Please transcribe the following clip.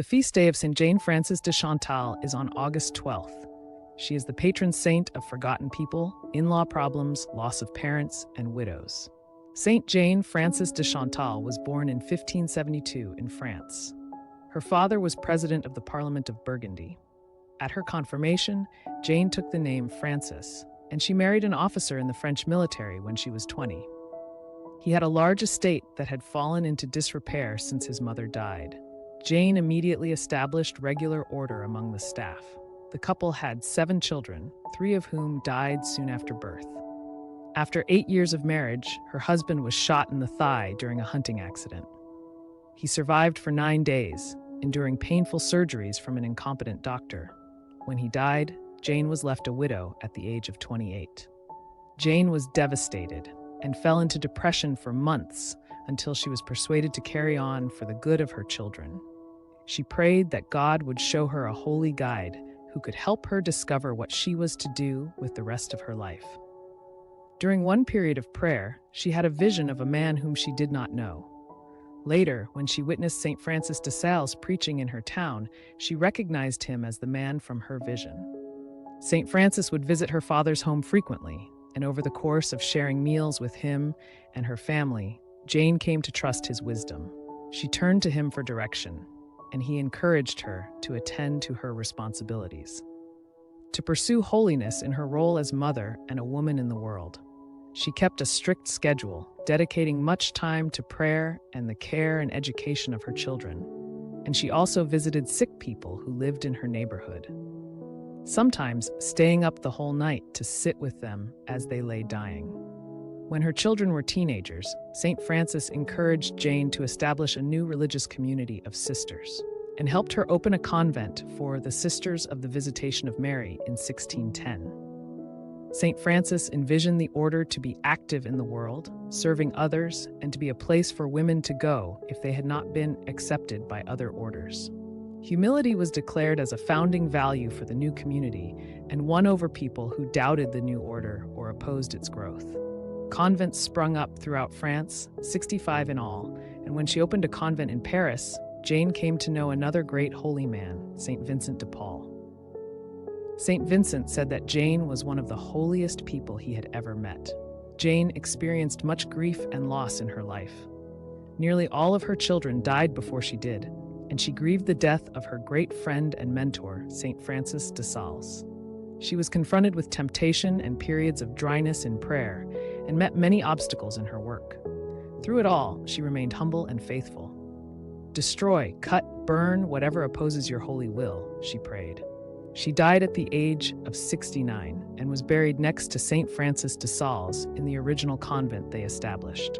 The feast day of St. Jane Frances de Chantal is on August 12th. She is the patron saint of forgotten people, in-law problems, loss of parents, and widows. St. Jane Frances de Chantal was born in 1572 in France. Her father was president of the Parliament of Burgundy. At her confirmation, Jane took the name Frances, and she married an officer in the French military when she was 20. He had a large estate that had fallen into disrepair since his mother died. Jane immediately established regular order among the staff. The couple had 7 children, 3 of whom died soon after birth. After 8 years of marriage, her husband was shot in the thigh during a hunting accident. He survived for 9 days, enduring painful surgeries from an incompetent doctor. When he died, Jane was left a widow at the age of 28. Jane was devastated and fell into depression for months until she was persuaded to carry on for the good of her children. She prayed that God would show her a holy guide who could help her discover what she was to do with the rest of her life. During one period of prayer, she had a vision of a man whom she did not know. Later, when she witnessed St. Francis de Sales preaching in her town, she recognized him as the man from her vision. St. Francis would visit her father's home frequently, and over the course of sharing meals with him and her family, Jane came to trust his wisdom. She turned to him for direction, and he encouraged her to attend to her responsibilities, to pursue holiness in her role as mother and a woman in the world. She kept a strict schedule, dedicating much time to prayer and the care and education of her children, and she also visited sick people who lived in her neighborhood, sometimes staying up the whole night to sit with them as they lay dying. When her children were teenagers, St. Francis encouraged Jane to establish a new religious community of sisters and helped her open a convent for the Sisters of the Visitation of Mary in 1610. St. Francis envisioned the order to be active in the world, serving others, and to be a place for women to go if they had not been accepted by other orders. Humility was declared as a founding value for the new community and won over people who doubted the new order or opposed its growth. Convents sprung up throughout France, 65 in all, and when she opened a convent in Paris, Jane came to know another great holy man, St. Vincent de Paul. St. Vincent said that Jane was one of the holiest people he had ever met. Jane experienced much grief and loss in her life. Nearly all of her children died before she did, and she grieved the death of her great friend and mentor, St. Francis de Sales. She was confronted with temptation and periods of dryness in prayer, and met many obstacles in her work. Through it all, she remained humble and faithful. "Destroy, cut, burn whatever opposes your holy will," she prayed. She died at the age of 69 and was buried next to St. Francis de Sales in the original convent they established.